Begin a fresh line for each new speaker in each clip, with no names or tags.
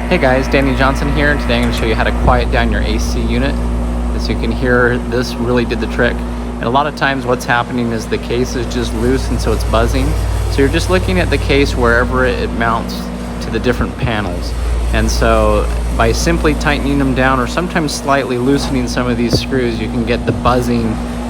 Hey guys, Danny Johnson here, and today I'm going to show you how to quiet down your AC unit. As you can hear, this really did the trick. And a lot of times what's happening is the case is just loose and so it's buzzing. So you're just looking at the case wherever it mounts to the different panels. And so by simply tightening them down or sometimes slightly loosening some of these screws, you can get the buzzing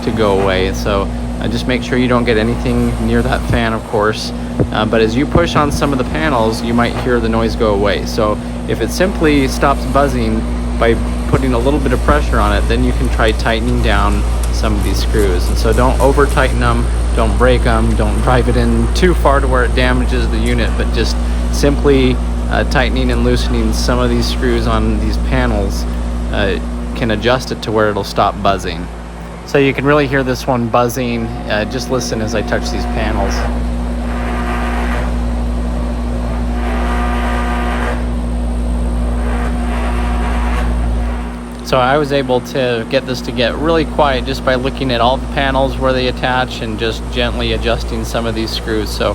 to go away. So just make sure you don't get anything near that fan, of course. But as you push on some of the panels, you might hear the noise go away. So if it simply stops buzzing by putting a little bit of pressure on it, then you can try tightening down some of these screws. And so don't over tighten them, don't break them, don't drive it in too far to where it damages the unit, but just simply tightening and loosening some of these screws on these panels can adjust it to where it'll stop buzzing. So you can really hear this one buzzing. Just listen as I touch these panels. So I was able to get this to get really quiet just by looking at all the panels where they attach and just gently adjusting some of these screws. So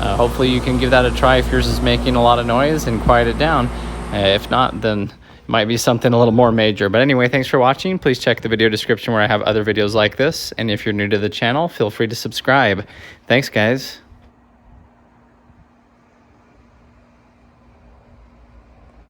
hopefully you can give that a try if yours is making a lot of noise and quiet it down. If not, then it might be something a little more major. But anyway, thanks for watching. Please check the video description where I have other videos like this. And if you're new to the channel, feel free to subscribe. Thanks, guys.